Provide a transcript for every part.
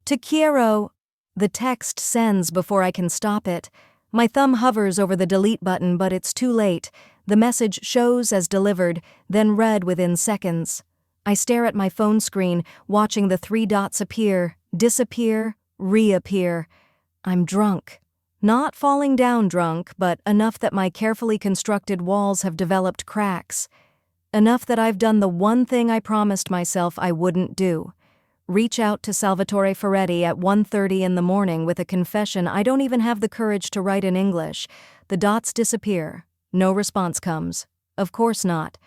To Quiero. The text sends before I can stop it. My thumb hovers over the delete button, but it's too late. The message shows as delivered, then read within seconds. I stare at my phone screen, watching the 3 dots appear, disappear, reappear. I'm drunk. Not falling down drunk, but enough that my carefully constructed walls have developed cracks. Enough that I've done the one thing I promised myself I wouldn't do. Reach out to Salvatore Ferretti at 1:30 in the morning with a confession I don't even have the courage to write in English. The dots disappear. No response comes. Of course not.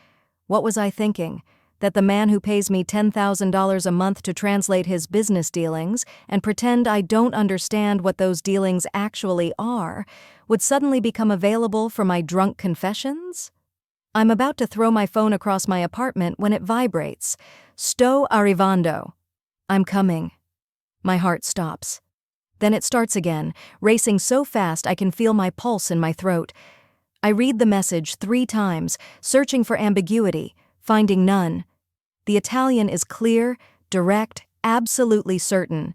What was I thinking? That the man who pays me $10,000 a month to translate his business dealings and pretend I don't understand what those dealings actually are would suddenly become available for my drunk confessions? I'm about to throw my phone across my apartment when it vibrates. Sto Arrivando. I'm coming. My heart stops. Then it starts again, racing so fast I can feel my pulse in my throat. I read the message 3 times, searching for ambiguity, finding none. The Italian is clear, direct, absolutely certain.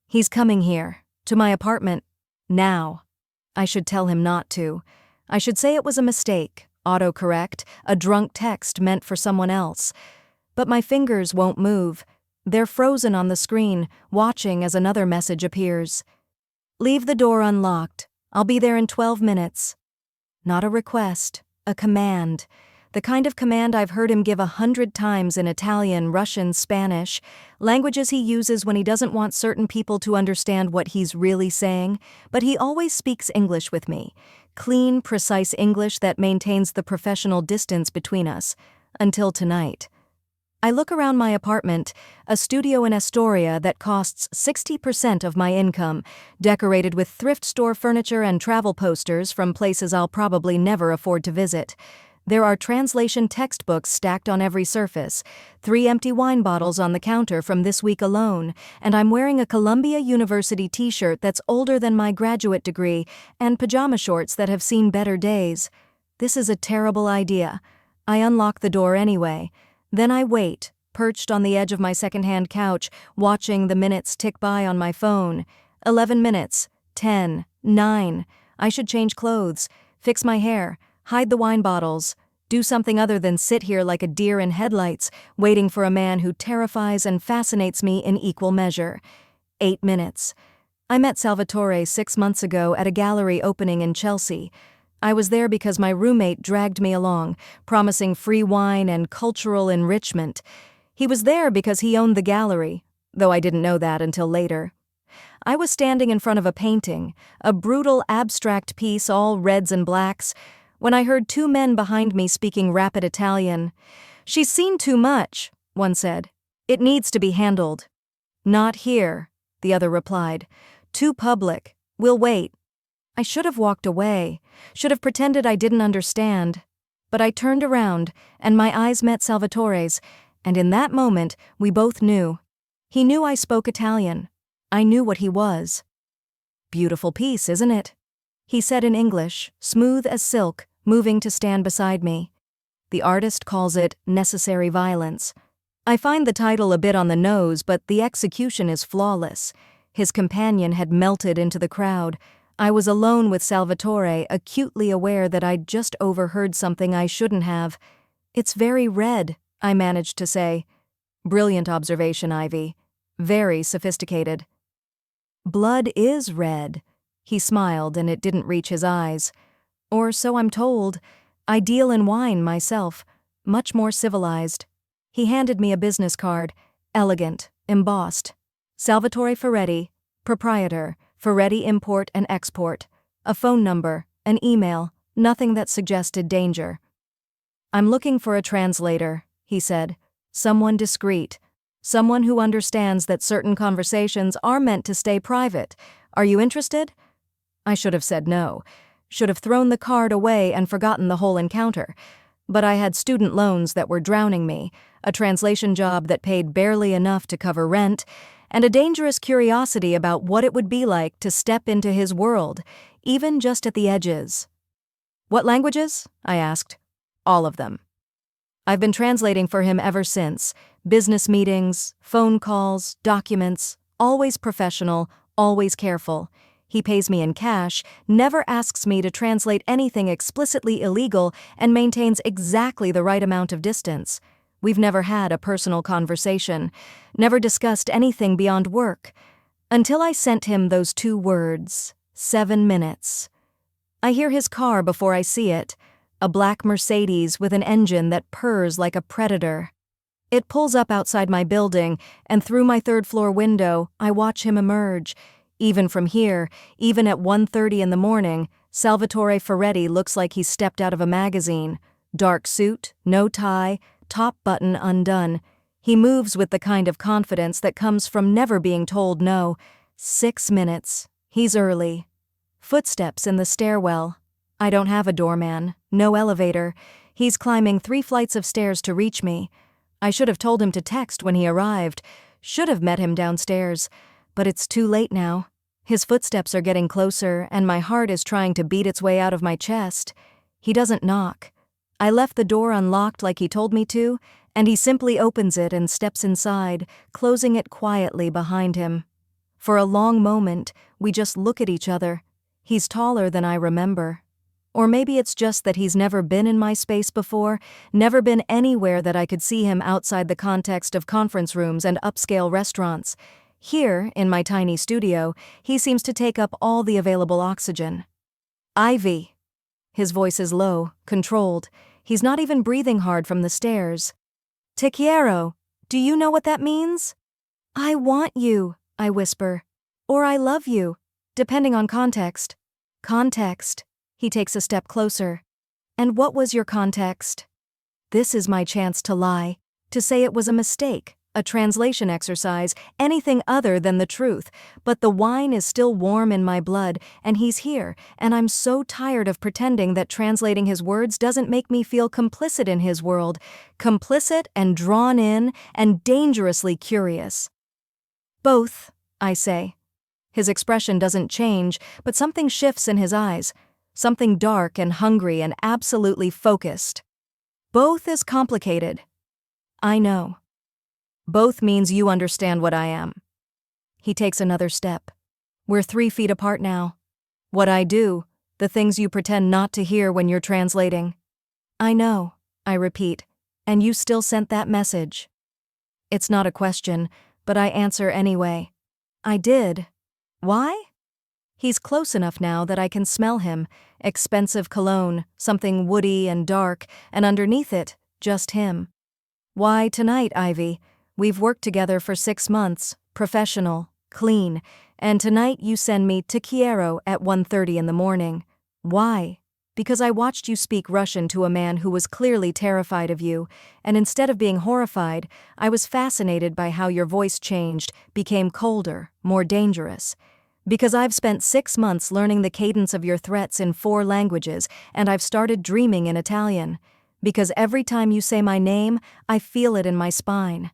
He's coming here, to my apartment, now. I should tell him not to. I should say it was a mistake, autocorrect, a drunk text meant for someone else. But my fingers won't move. They're frozen on the screen, watching as another message appears. Leave the door unlocked. I'll be there in 12 minutes. Not a request, a command. The kind of command I've heard him give 100 times in Italian, Russian, Spanish, languages he uses when he doesn't want certain people to understand what he's really saying, but he always speaks English with me. Clean, precise English that maintains the professional distance between us. Until tonight. I look around my apartment, a studio in Astoria that costs 60% of my income, decorated with thrift store furniture and travel posters from places I'll probably never afford to visit. There are translation textbooks stacked on every surface, 3 empty wine bottles on the counter from this week alone, and I'm wearing a Columbia University t-shirt that's older than my graduate degree and pajama shorts that have seen better days. This is a terrible idea. I unlock the door anyway. Then I wait, perched on the edge of my secondhand couch, watching the minutes tick by on my phone. 11 minutes, 10, 9. I should change clothes, fix my hair, hide the wine bottles, do something other than sit here like a deer in headlights, waiting for a man who terrifies and fascinates me in equal measure. 8 minutes. I met Salvatore 6 months ago at a gallery opening in Chelsea. I was there because my roommate dragged me along, promising free wine and cultural enrichment. He was there because he owned the gallery, though I didn't know that until later. I was standing in front of a painting, a brutal abstract piece all reds and blacks, when I heard 2 men behind me speaking rapid Italian. "She's seen too much," one said. "It needs to be handled." "Not here," the other replied. "Too public. We'll wait." I should have walked away, should have pretended I didn't understand. But I turned around, and my eyes met Salvatore's, and in that moment, we both knew. He knew I spoke Italian. I knew what he was. "Beautiful piece, isn't it?" he said in English, smooth as silk, moving to stand beside me. The artist calls it necessary violence. I find the title a bit on the nose, but the execution is flawless. His companion had melted into the crowd. I was alone with Salvatore, acutely aware that I'd just overheard something I shouldn't have. "It's very red," I managed to say. "Brilliant observation, Ivy. Very sophisticated." "Blood is red." He smiled, and it didn't reach his eyes. "Or so I'm told. I deal in wine myself, much more civilized." He handed me a business card, elegant, embossed. Salvatore Ferretti, proprietor, Ferretti Import and Export. A phone number, an email, nothing that suggested danger. "I'm looking for a translator," he said. "Someone discreet. Someone who understands that certain conversations are meant to stay private. Are you interested?" I should have said no. Should have thrown the card away and forgotten the whole encounter. But I had student loans that were drowning me, a translation job that paid barely enough to cover rent, and a dangerous curiosity about what it would be like to step into his world, even just at the edges. "What languages?" I asked. "All of them." I've been translating for him ever since. Business meetings, phone calls, documents, always professional, always careful. He pays me in cash, never asks me to translate anything explicitly illegal, and maintains exactly the right amount of distance. We've never had a personal conversation, never discussed anything beyond work. Until I sent him those 2 words, 7 minutes. I hear his car before I see it, a black Mercedes with an engine that purrs like a predator. It pulls up outside my building, and through my 3rd-floor window, I watch him emerge. Even from here, even at 1:30 in the morning, Salvatore Ferretti looks like he stepped out of a magazine. Dark suit, no tie, top button undone. He moves with the kind of confidence that comes from never being told no. 6 minutes. He's early. Footsteps in the stairwell. I don't have a doorman, no elevator. He's climbing 3 flights of stairs to reach me. I should have told him to text when he arrived. Should have met him downstairs. But it's too late now. His footsteps are getting closer, and my heart is trying to beat its way out of my chest. He doesn't knock. I left the door unlocked like he told me to, and he simply opens it and steps inside, closing it quietly behind him. For a long moment, we just look at each other. He's taller than I remember. Or maybe it's just that he's never been in my space before, never been anywhere that I could see him outside the context of conference rooms and upscale restaurants. Here, in my tiny studio, he seems to take up all the available oxygen. Ivy. His voice is low, controlled. He's not even breathing hard from the stairs. Te quiero. Do you know what that means? I want you, I whisper. Or I love you, depending on context. Context. He takes a step closer. And what was your context? This is my chance to lie, to say it was a mistake, a translation exercise, anything other than the truth. But the wine is still warm in my blood, and he's here, and I'm so tired of pretending that translating his words doesn't make me feel complicit in his world, complicit and drawn in and dangerously curious. Both, I say. His expression doesn't change, but something shifts in his eyes. Something dark and hungry and absolutely focused. Both is complicated. I know. Both means you understand what I am. He takes another step. We're 3 feet apart now. What I do, the things you pretend not to hear when you're translating. I know, I repeat, and you still sent that message. It's not a question, but I answer anyway. I did. Why? He's close enough now that I can smell him, expensive cologne, something woody and dark, and underneath it, just him. Why tonight, Ivy? We've worked together for 6 months, professional, clean, and tonight you send me to Quiero at 1:30 in the morning. Why? Because I watched you speak Russian to a man who was clearly terrified of you, and instead of being horrified, I was fascinated by how your voice changed, became colder, more dangerous. Because I've spent 6 months learning the cadence of your threats in 4 languages, and I've started dreaming in Italian. Because every time you say my name, I feel it in my spine.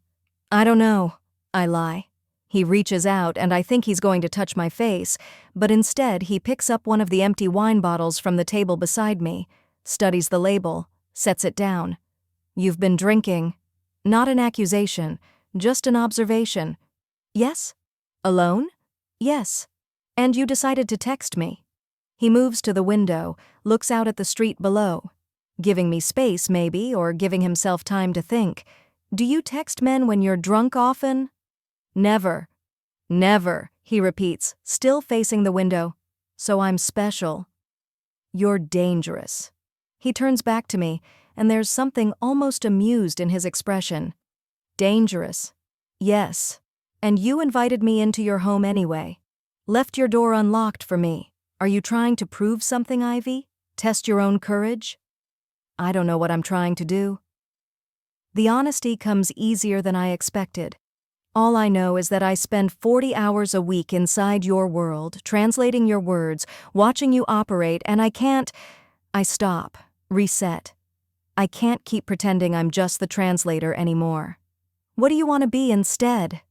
I don't know, I lie. He reaches out, and I think he's going to touch my face, but instead he picks up one of the empty wine bottles from the table beside me, studies the label, sets it down. You've been drinking. Not an accusation, just an observation. Yes? Alone? Yes. And you decided to text me. He moves to the window, looks out at the street below. Giving me space, maybe, or giving himself time to think. Do you text men when you're drunk often? Never. Never, he repeats, still facing the window. So I'm special. You're dangerous. He turns back to me, and there's something almost amused in his expression. Dangerous. Yes. And you invited me into your home anyway. Left your door unlocked for me. Are you trying to prove something, Ivy? Test your own courage? I don't know what I'm trying to do. The honesty comes easier than I expected. All I know is that I spend 40 hours a week inside your world, translating your words, watching you operate, and I can't. I stop, reset. I can't keep pretending I'm just the translator anymore. What do you want to be instead?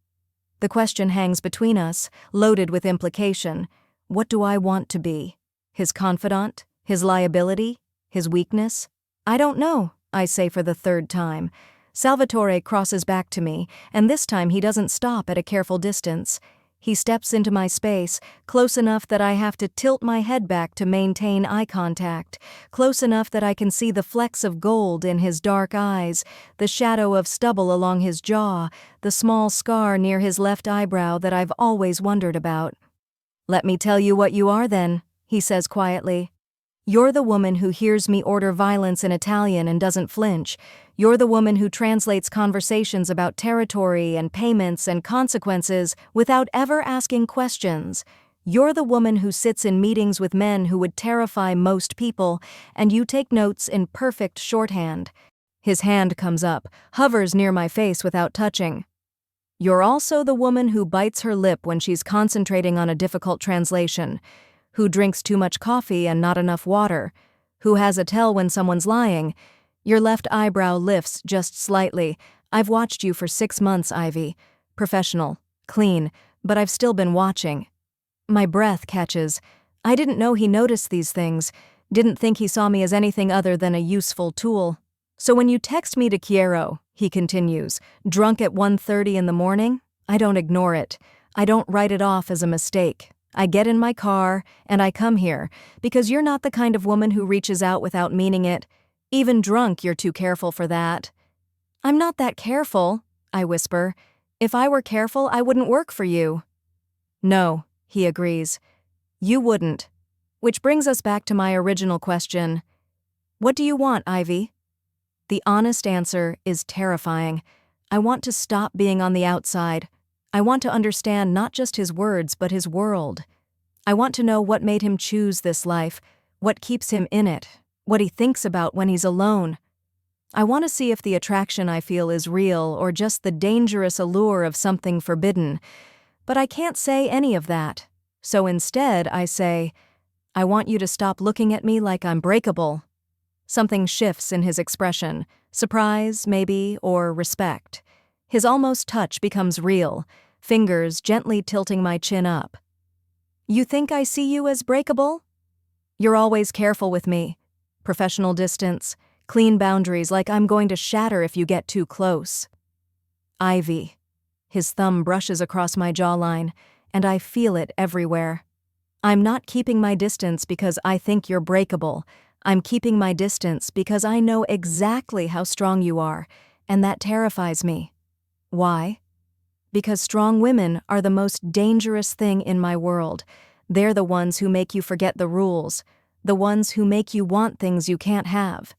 The question hangs between us, loaded with implication. What do I want to be? His confidant? His liability? His weakness? I don't know, I say for the 3rd time. Salvatore crosses back to me, and this time he doesn't stop at a careful distance. He steps into my space, close enough that I have to tilt my head back to maintain eye contact, close enough that I can see the flecks of gold in his dark eyes, the shadow of stubble along his jaw, the small scar near his left eyebrow that I've always wondered about. "Let me tell you what you are then," he says quietly. "You're the woman who hears me order violence in Italian and doesn't flinch. You're the woman who translates conversations about territory and payments and consequences without ever asking questions. You're the woman who sits in meetings with men who would terrify most people, and you take notes in perfect shorthand." His hand comes up, hovers near my face without touching. "You're also the woman who bites her lip when she's concentrating on a difficult translation, who drinks too much coffee and not enough water, who has a tell when someone's lying." Your left eyebrow lifts just slightly. "I've watched you for 6 months, Ivy. Professional, clean, but I've still been watching." My breath catches. I didn't know he noticed these things, didn't think he saw me as anything other than a useful tool. "So when you text me to Quiero," he continues, "drunk at 1:30 in the morning, I don't ignore it. I don't write it off as a mistake. I get in my car, and I come here, because you're not the kind of woman who reaches out without meaning it. Even drunk, you're too careful for that." "I'm not that careful," I whisper. "If I were careful, I wouldn't work for you." "No," he agrees. "You wouldn't." Which brings us back to my original question. What do you want, Ivy? The honest answer is terrifying. I want to stop being on the outside. I want to understand not just his words, but his world. I want to know what made him choose this life, what keeps him in it, what he thinks about when he's alone. I want to see if the attraction I feel is real or just the dangerous allure of something forbidden. But I can't say any of that. So instead, I say, I want you to stop looking at me like I'm breakable. Something shifts in his expression, surprise, maybe, or respect. His almost touch becomes real, fingers gently tilting my chin up. You think I see you as breakable? You're always careful with me. Professional distance, clean boundaries like I'm going to shatter if you get too close. Ivy. His thumb brushes across my jawline, and I feel it everywhere. I'm not keeping my distance because I think you're breakable. I'm keeping my distance because I know exactly how strong you are, and that terrifies me. Why? Because strong women are the most dangerous thing in my world. They're the ones who make you forget the rules, the ones who make you want things you can't have.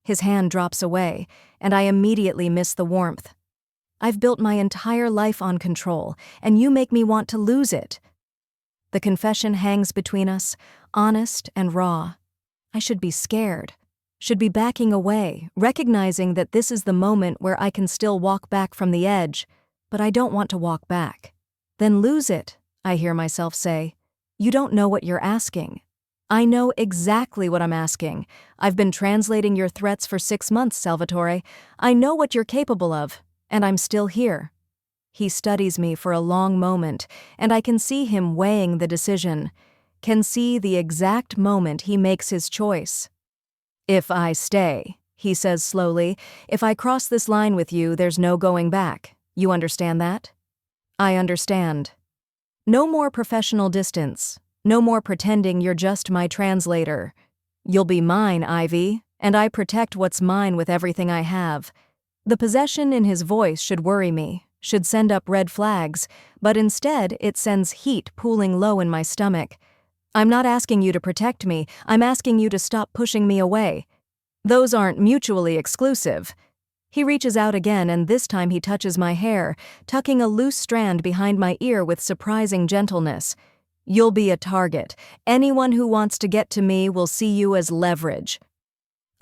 His hand drops away, and I immediately miss the warmth. I've built my entire life on control, and you make me want to lose it. The confession hangs between us, honest and raw. I should be scared, should be backing away, recognizing that this is the moment where I can still walk back from the edge, but I don't want to walk back. Then lose it, I hear myself say. You don't know what you're asking. I know exactly what I'm asking. I've been translating your threats for 6 months, Salvatore. I know what you're capable of, and I'm still here. He studies me for a long moment, and I can see him weighing the decision, can see the exact moment he makes his choice. If I stay, he says slowly, if I cross this line with you, there's no going back. You understand that? I understand. No more professional distance. No more pretending you're just my translator. You'll be mine, Ivy, and I protect what's mine with everything I have. The possession in his voice should worry me, should send up red flags, but instead it sends heat pooling low in my stomach. I'm not asking you to protect me, I'm asking you to stop pushing me away. Those aren't mutually exclusive. He reaches out again, and this time he touches my hair, tucking a loose strand behind my ear with surprising gentleness. You'll be a target. Anyone who wants to get to me will see you as leverage.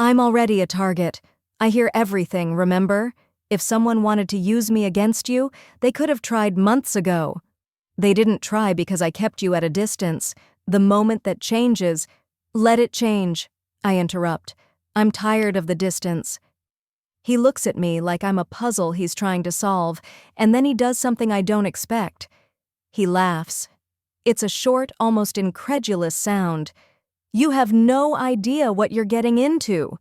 I'm already a target. I hear everything, remember? If someone wanted to use me against you, they could have tried months ago. They didn't try because I kept you at a distance. The moment that changes, let it change, I interrupt. I'm tired of the distance. He looks at me like I'm a puzzle he's trying to solve, and then he does something I don't expect. He laughs. It's a short, almost incredulous sound. You have no idea what you're getting into.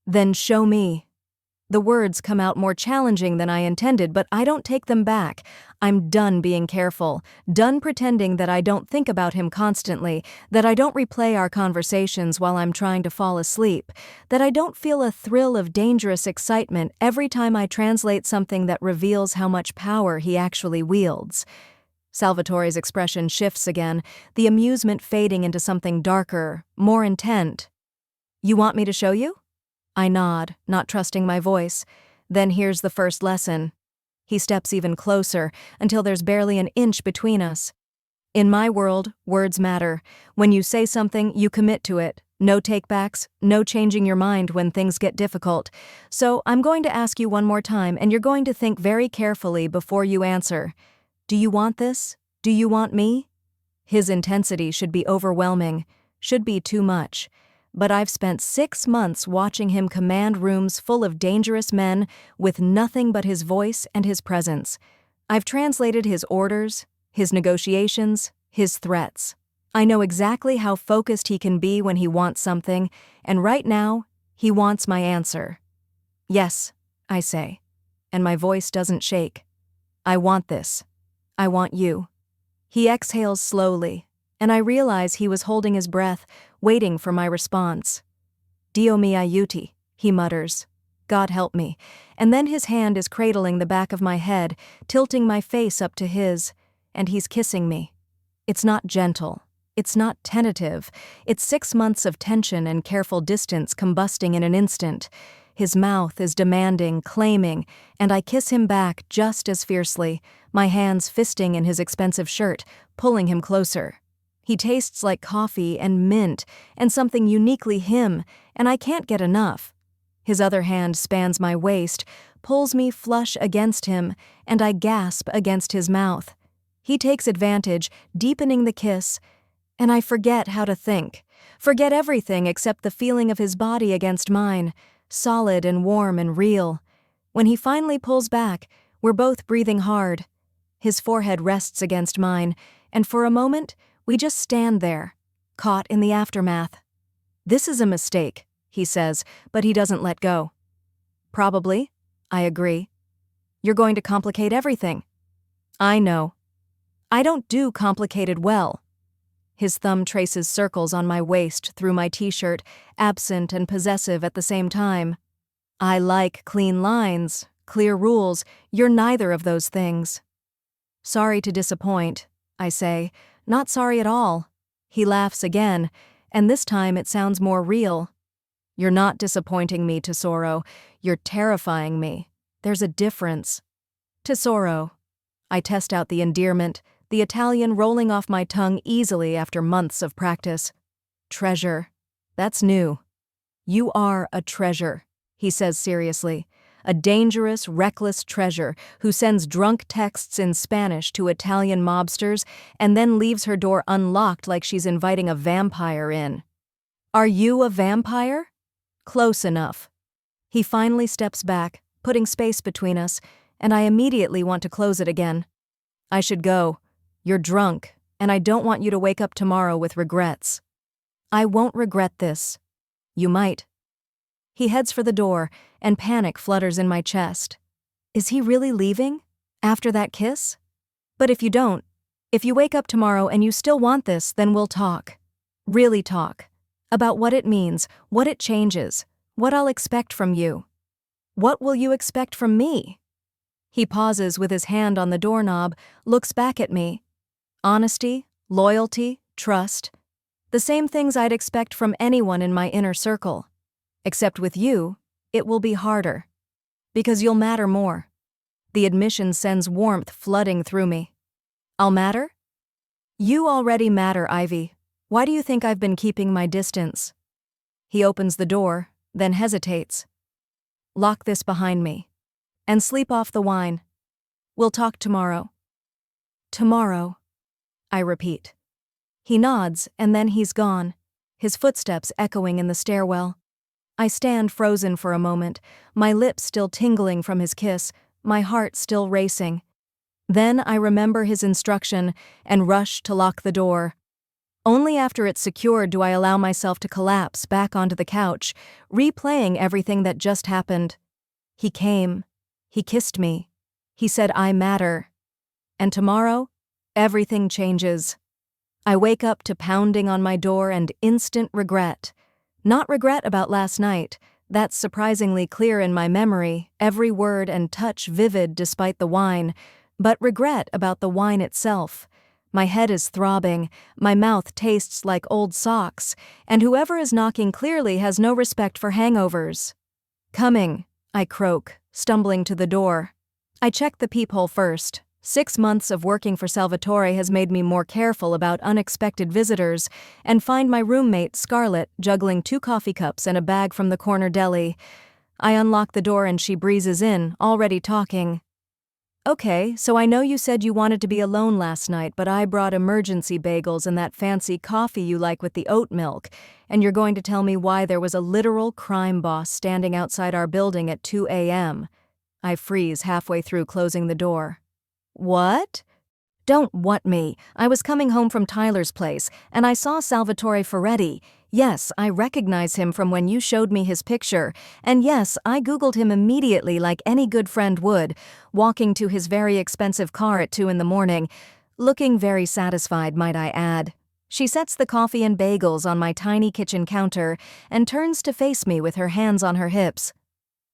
Then show me. The words come out more challenging than I intended, but I don't take them back. I'm done being careful, done pretending that I don't think about him constantly, that I don't replay our conversations while I'm trying to fall asleep, that I don't feel a thrill of dangerous excitement every time I translate something that reveals how much power he actually wields. Salvatore's expression shifts again, the amusement fading into something darker, more intent. You want me to show you? I nod, not trusting my voice. Then here's the first lesson. He steps even closer, until there's barely an inch between us. In my world, words matter. When you say something, you commit to it. No takebacks, no changing your mind when things get difficult. So I'm going to ask you one more time, and you're going to think very carefully before you answer. Do you want this? Do you want me? His intensity should be overwhelming, should be too much. But I've spent 6 months watching him command rooms full of dangerous men with nothing but his voice and his presence. I've translated his orders, his negotiations, his threats. I know exactly how focused he can be when he wants something, and right now, he wants my answer. Yes, I say, and my voice doesn't shake. I want this. I want you. He exhales slowly, and I realize he was holding his breath, waiting for my response. Dio mi aiuti, he mutters. God help me. And then his hand is cradling the back of my head, tilting my face up to his, and he's kissing me. It's not gentle. It's not tentative. It's 6 months of tension and careful distance combusting in an instant. His mouth is demanding, claiming, and I kiss him back just as fiercely, my hands fisting in his expensive shirt, pulling him closer. He tastes like coffee and mint and something uniquely him, and I can't get enough. His other hand spans my waist, pulls me flush against him, and I gasp against his mouth. He takes advantage, deepening the kiss, and I forget how to think. Forget everything except the feeling of his body against mine, solid and warm and real. When he finally pulls back, we're both breathing hard. His forehead rests against mine, and for a moment, we just stand there, caught in the aftermath. This is a mistake, he says, but he doesn't let go. Probably, I agree. You're going to complicate everything. I know. I don't do complicated well. His thumb traces circles on my waist through my t-shirt, absent and possessive at the same time. I like clean lines, clear rules. You're neither of those things. Sorry to disappoint, I say. Not sorry at all. He laughs again, and this time it sounds more real. You're not disappointing me, Tesoro. You're terrifying me. There's a difference. Tesoro. I test out the endearment, the Italian rolling off my tongue easily after months of practice. Treasure. That's new. You are a treasure, he says seriously. A dangerous, reckless treasure who sends drunk texts in Spanish to Italian mobsters and then leaves her door unlocked like she's inviting a vampire in. Are you a vampire? Close enough. He finally steps back, putting space between us, and I immediately want to close it again. I should go. You're drunk, and I don't want you to wake up tomorrow with regrets. I won't regret this. You might. He heads for the door, and panic flutters in my chest. Is he really leaving? After that kiss? But if you don't, if you wake up tomorrow and you still want this, then we'll talk. Really talk. About what it means, what it changes, what I'll expect from you. What will you expect from me? He pauses with his hand on the doorknob, looks back at me. Honesty, loyalty, trust. The same things I'd expect from anyone in my inner circle. Except with you, it will be harder. Because you'll matter more. The admission sends warmth flooding through me. I'll matter? You already matter, Ivy. Why do you think I've been keeping my distance? He opens the door, then hesitates. Lock this behind me. And sleep off the wine. We'll talk tomorrow. Tomorrow, I repeat. He nods, and then he's gone, his footsteps echoing in the stairwell. I stand frozen for a moment, my lips still tingling from his kiss, my heart still racing. Then I remember his instruction and rush to lock the door. Only after it's secured do I allow myself to collapse back onto the couch, replaying everything that just happened. He came. He kissed me. He said I matter. And tomorrow, everything changes. I wake up to pounding on my door and instant regret. Not regret about last night. That's surprisingly clear in my memory, every word and touch vivid despite the wine, but regret about the wine itself. My head is throbbing, my mouth tastes like old socks, and whoever is knocking clearly has no respect for hangovers. Coming, I croak, stumbling to the door. I check the peephole first. 6 months of working for Salvatore has made me more careful about unexpected visitors, and find my roommate, Scarlett, juggling 2 coffee cups and a bag from the corner deli. I unlock the door and she breezes in, already talking. Okay, so I know you said you wanted to be alone last night, but I brought emergency bagels and that fancy coffee you like with the oat milk, and you're going to tell me why there was a literal crime boss standing outside our building at 2 a.m. I freeze halfway through closing the door. What? Don't what me. I was coming home from Tyler's place, and I saw Salvatore Ferretti. Yes, I recognize him from when you showed me his picture, and yes, I Googled him immediately like any good friend would, walking to his very expensive car at 2 in the morning, looking very satisfied, might I add. She sets the coffee and bagels on my tiny kitchen counter and turns to face me with her hands on her hips.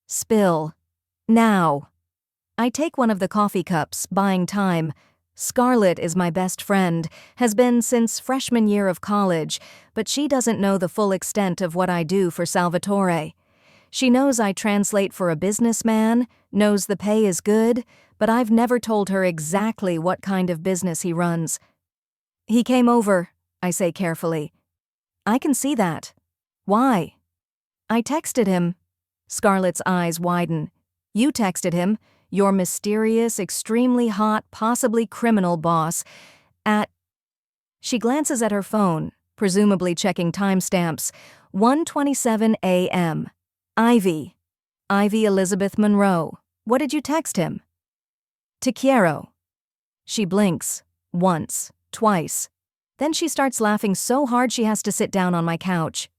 Spill. Now. I take one of the coffee cups, buying time. Scarlett is my best friend, has been since freshman year of college, but she doesn't know the full extent of what I do for Salvatore. She knows I translate for a businessman, knows the pay is good, but I've never told her exactly what kind of business he runs. He came over, I say carefully. I can see that. Why? I texted him. Scarlett's eyes widen. You texted him. Your mysterious, extremely hot, possibly criminal boss, at... She glances at her phone, presumably checking timestamps. 1:27 a.m. Ivy Elizabeth Monroe. What did you text him? To Quiero. She blinks. Once. Twice. Then she starts laughing so hard she has to sit down on my couch.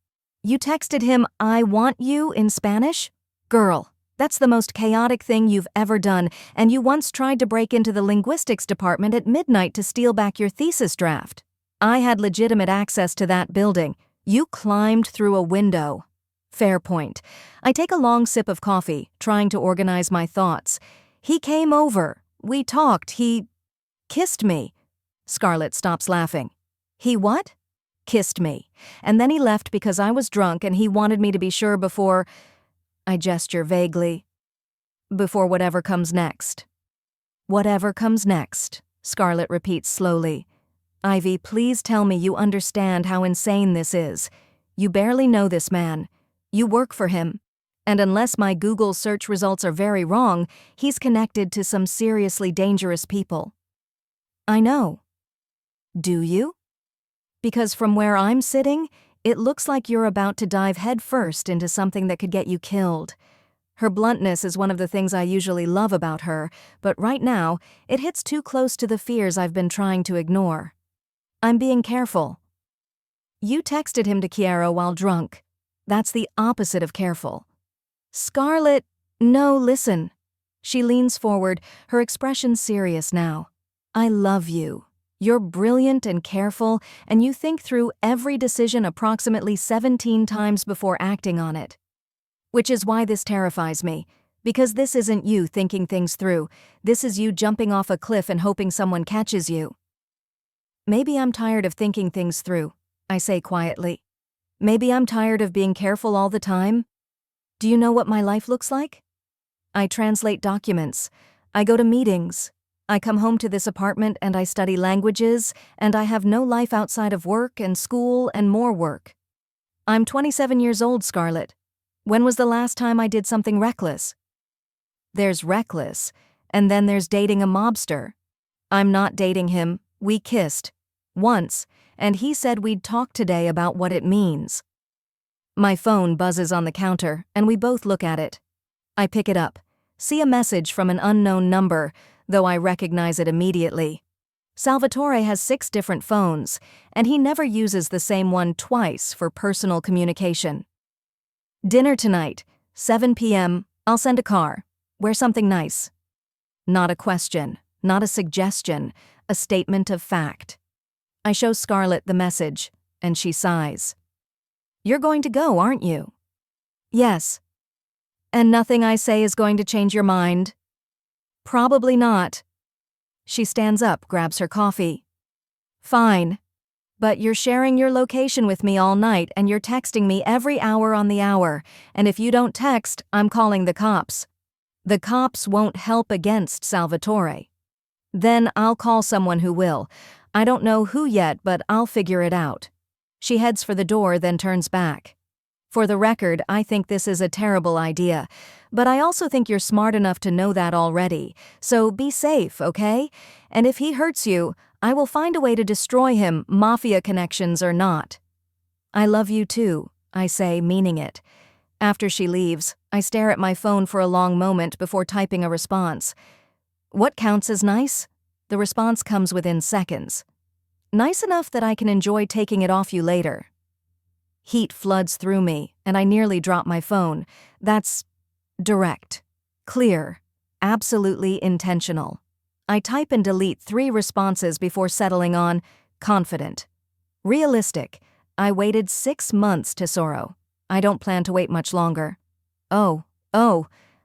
You texted him, I want you, in Spanish? Girl. That's the most chaotic thing you've ever done, and you once tried to break into the linguistics department at midnight to steal back your thesis draft. I had legitimate access to that building. You climbed through a window. Fair point. I take a long sip of coffee, trying to organize my thoughts. He came over. We talked. He kissed me. Scarlett stops laughing. He what? Kissed me. And then he left because I was drunk and he wanted me to be sure before... I gesture vaguely. Before whatever comes next. Whatever comes next, Scarlett repeats slowly. Ivy, please tell me you understand how insane this is. You barely know this man. You work for him. And unless my Google search results are very wrong, he's connected to some seriously dangerous people. I know. Do you? Because from where I'm sitting, it looks like you're about to dive headfirst into something that could get you killed. Her bluntness is one of the things I usually love about her, but right now, it hits too close to the fears I've been trying to ignore. I'm being careful. You texted him to Quiero while drunk. That's the opposite of careful. Scarlett, no, listen. She leans forward, her expression serious now. I love you. You're brilliant and careful, and you think through every decision approximately 17 times before acting on it. Which is why this terrifies me, because this isn't you thinking things through, this is you jumping off a cliff and hoping someone catches you. Maybe I'm tired of thinking things through, I say quietly. Maybe I'm tired of being careful all the time. Do you know what my life looks like? I translate documents. I go to meetings. I come home to this apartment and I study languages, and I have no life outside of work and school and more work. I'm 27 years old, Scarlett. When was the last time I did something reckless? There's reckless, and then there's dating a mobster. I'm not dating him. We kissed. Once, and he said we'd talk today about what it means. My phone buzzes on the counter, and we both look at it. I pick it up, see a message from an unknown number, though I recognize it immediately. Salvatore has 6 different phones, and he never uses the same one twice for personal communication. Dinner tonight, 7 p.m., I'll send a car. Wear something nice. Not a question, not a suggestion, a statement of fact. I show Scarlett the message, and she sighs. You're going to go, aren't you? Yes. And nothing I say is going to change your mind? Probably not. She stands up, grabs her coffee. Fine. But you're sharing your location with me all night and you're texting me every hour on the hour, and if you don't text, I'm calling the cops. The cops won't help against Salvatore. Then I'll call someone who will. I don't know who yet, but I'll figure it out. She heads for the door, then turns back. For the record, I think this is a terrible idea, but I also think you're smart enough to know that already, so be safe, okay? And if he hurts you, I will find a way to destroy him, mafia connections or not. I love you too, I say, meaning it. After she leaves, I stare at my phone for a long moment before typing a response. What counts as nice? The response comes within seconds. Nice enough that I can enjoy taking it off you later. Heat floods through me, and I nearly drop my phone. That's direct, clear, absolutely intentional. I type and delete 3 responses before settling on confident. Realistic. I waited 6 months to sorrow. I don't plan to wait much longer. Oh.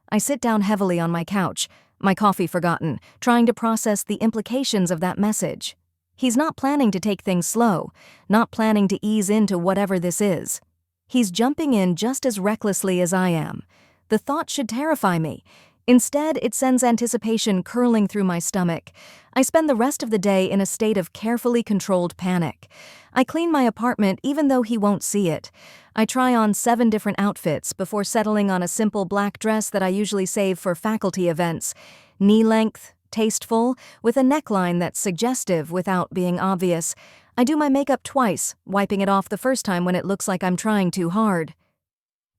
I sit down heavily on my couch, my coffee forgotten, trying to process the implications of that message. He's not planning to take things slow, not planning to ease into whatever this is. He's jumping in just as recklessly as I am. The thought should terrify me. Instead, it sends anticipation curling through my stomach. I spend the rest of the day in a state of carefully controlled panic. I clean my apartment even though he won't see it. I try on 7 different outfits before settling on a simple black dress that I usually save for faculty events. Knee-length, tasteful, with a neckline that's suggestive without being obvious. I do my makeup twice, wiping it off the first time when it looks like I'm trying too hard.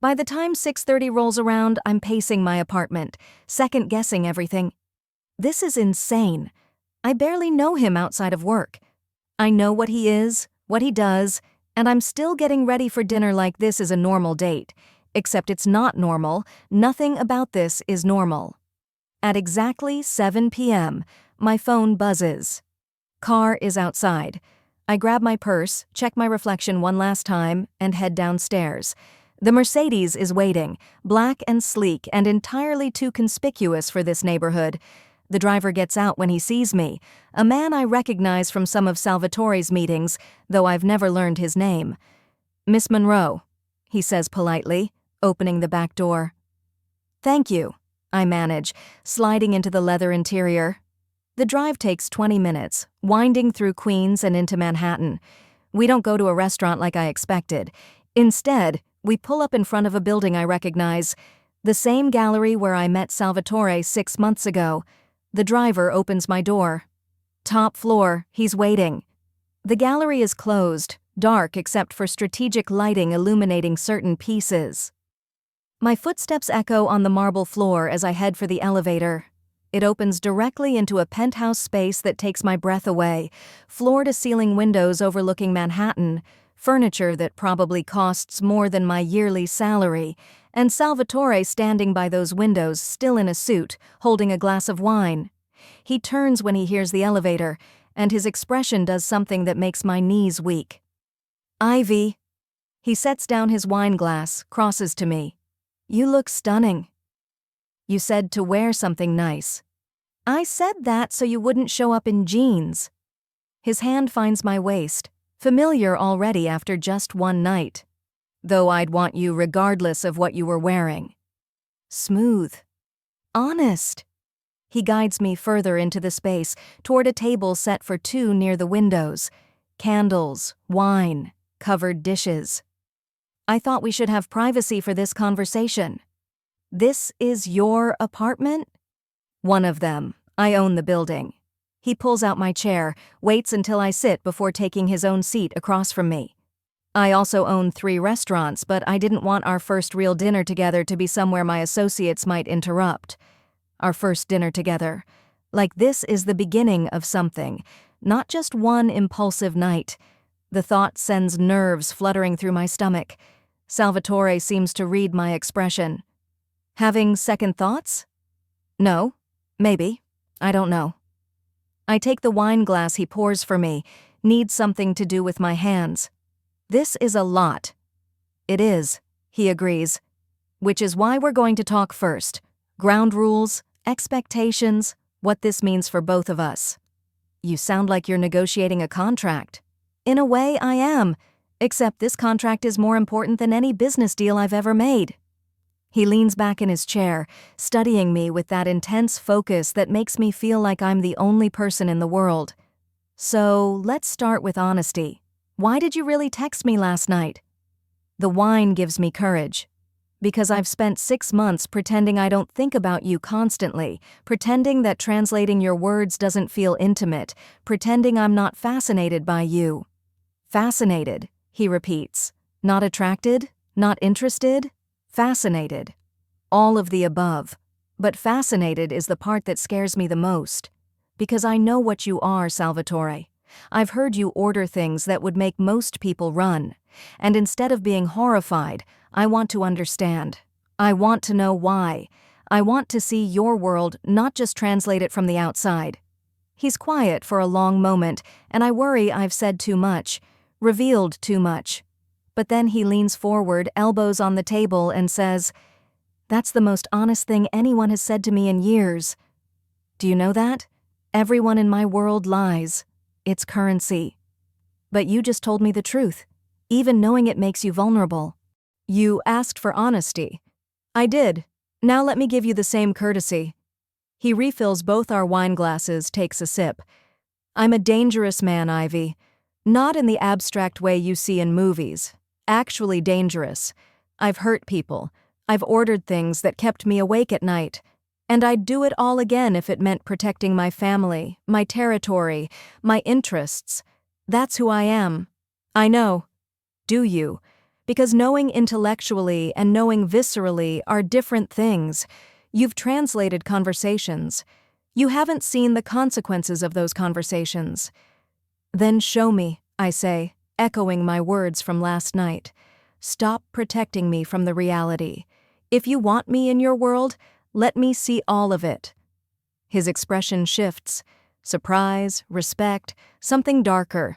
By the time 6:30 rolls around, I'm pacing my apartment, second-guessing everything. This is insane. I barely know him outside of work. I know what he is, what he does, and I'm still getting ready for dinner like this is a normal date. Except it's not normal. Nothing about this is normal. At exactly 7 p.m., my phone buzzes. Car is outside. I grab my purse, check my reflection one last time, and head downstairs. The Mercedes is waiting, black and sleek and entirely too conspicuous for this neighborhood. The driver gets out when he sees me, a man I recognize from some of Salvatore's meetings, though I've never learned his name. Miss Monroe, he says politely, opening the back door. Thank you, I manage, sliding into the leather interior. The drive takes 20 minutes, winding through Queens and into Manhattan. We don't go to a restaurant like I expected. Instead, we pull up in front of a building I recognize, the same gallery where I met Salvatore 6 months ago. The driver opens my door. Top floor, he's waiting. The gallery is closed, dark except for strategic lighting illuminating certain pieces. My footsteps echo on the marble floor as I head for the elevator. It opens directly into a penthouse space that takes my breath away, floor-to-ceiling windows overlooking Manhattan, furniture that probably costs more than my yearly salary, and Salvatore standing by those windows still in a suit, holding a glass of wine. He turns when he hears the elevator, and his expression does something that makes my knees weak. Ivy. He sets down his wine glass, crosses to me. You look stunning. You said to wear something nice. I said that so you wouldn't show up in jeans. His hand finds my waist, familiar already after just one night. Though I'd want you regardless of what you were wearing. Smooth. Honest. He guides me further into the space, toward a table set for 2 near the windows. Candles, wine, covered dishes. I thought we should have privacy for this conversation. This is your apartment? One of them. I own the building. He pulls out my chair, waits until I sit before taking his own seat across from me. I also own 3 restaurants, but I didn't want our first real dinner together to be somewhere my associates might interrupt. Our first dinner together. Like this is the beginning of something, not just one impulsive night. The thought sends nerves fluttering through my stomach. Salvatore seems to read my expression. Having second thoughts? No. Maybe. I don't know. I take the wine glass he pours for me, needs something to do with my hands. This is a lot. It is, he agrees. Which is why we're going to talk first. Ground rules, expectations, what this means for both of us. You sound like you're negotiating a contract. In a way, I am, except this contract is more important than any business deal I've ever made. He leans back in his chair, studying me with that intense focus that makes me feel like I'm the only person in the world. So, let's start with honesty. Why did you really text me last night? The wine gives me courage. Because I've spent 6 months pretending I don't think about you constantly, pretending that translating your words doesn't feel intimate, pretending I'm not fascinated by you. Fascinated, he repeats. Not attracted? Not interested? Fascinated. All of the above. But fascinated is the part that scares me the most. Because I know what you are, Salvatore. I've heard you order things that would make most people run. And instead of being horrified, I want to understand. I want to know why. I want to see your world, not just translate it from the outside. He's quiet for a long moment, and I worry I've said too much, revealed too much. But then he leans forward, elbows on the table, and says, "That's the most honest thing anyone has said to me in years. Do you know that? Everyone in my world lies. It's currency. But you just told me the truth, even knowing it makes you vulnerable. You asked for honesty. I did. Now let me give you the same courtesy." He refills both our wine glasses, takes a sip. "I'm a dangerous man, Ivy. Not in the abstract way you see in movies. Actually dangerous. I've hurt people. I've ordered things that kept me awake at night. And I'd do it all again if it meant protecting my family, my territory, my interests. That's who I am. I know. Do you? Because knowing intellectually and knowing viscerally are different things. You've translated conversations. You haven't seen the consequences of those conversations. Then show me, I say, echoing my words from last night. Stop protecting me from the reality. If you want me in your world, let me see all of it." His expression shifts. Surprise, respect, something darker.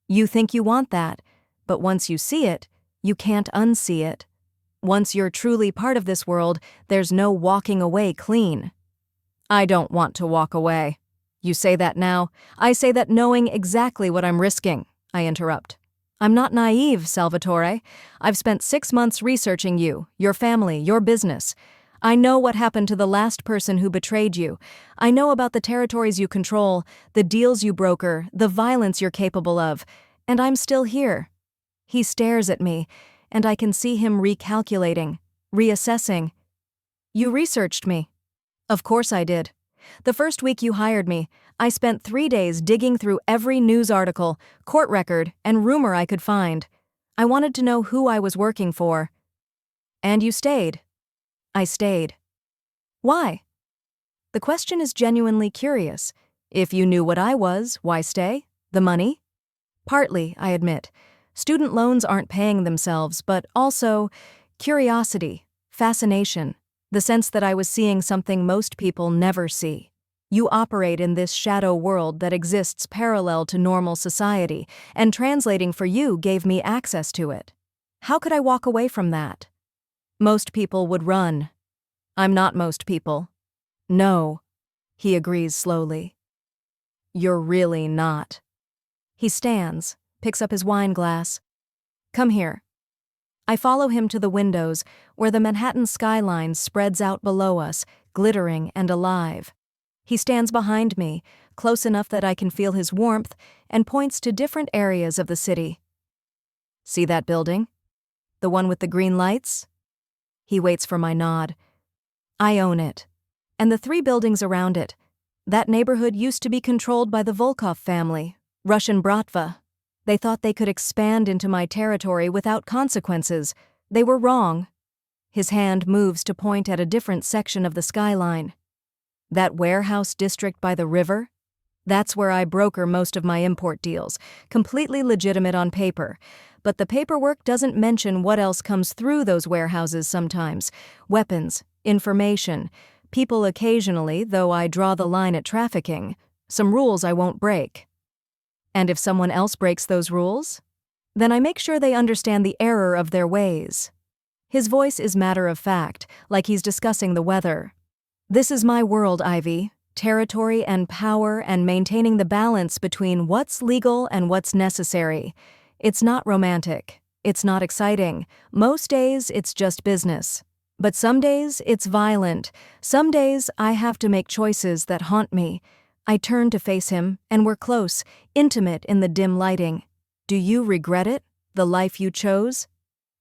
"You think you want that, but once you see it, you can't unsee it. Once you're truly part of this world, there's no walking away clean." "I don't want to walk away." "You say that now. I say that knowing exactly what I'm risking," I interrupt. "I'm not naive, Salvatore. I've spent 6 months researching you, your family, your business. I know what happened to the last person who betrayed you. I know about the territories you control, the deals you broker, the violence you're capable of. And I'm still here." He stares at me, and I can see him recalculating, reassessing. "You researched me." "Of course I did. The first week you hired me, I spent 3 days digging through every news article, court record, and rumor I could find. I wanted to know who I was working for." "And you stayed." "I stayed." "Why?" The question is genuinely curious. If you knew what I was, why stay? The money? Partly, I admit. Student loans aren't paying themselves, but also curiosity, fascination, the sense that I was seeing something most people never see. You operate in this shadow world that exists parallel to normal society, and translating for you gave me access to it. How could I walk away from that? Most people would run. I'm not most people. No, he agrees slowly. You're really not. He stands, picks up his wine glass. Come here. I follow him to the windows, where the Manhattan skyline spreads out below us, glittering and alive. He stands behind me, close enough that I can feel his warmth, and points to different areas of the city. See that building? The one with the green lights? He waits for my nod. I own it. And the 3 buildings around it. That neighborhood used to be controlled by the Volkov family, Russian Bratva. They thought they could expand into my territory without consequences. They were wrong. His hand moves to point at a different section of the skyline. That warehouse district by the river? That's where I broker most of my import deals, completely legitimate on paper. But the paperwork doesn't mention what else comes through those warehouses sometimes. Weapons, Information. People occasionally, though I draw the line at trafficking. Some rules I won't break. And if someone else breaks those rules? Then I make sure they understand the error of their ways. His voice is matter of fact, like he's discussing the weather. This is my world, Ivy. Territory and power and maintaining the balance between what's legal and what's necessary. It's not romantic. It's not exciting. Most days, it's just business. But some days, it's violent. Some days, I have to make choices that haunt me. I turn to face him, and we're close, intimate in the dim lighting. Do you regret it? The life you chose?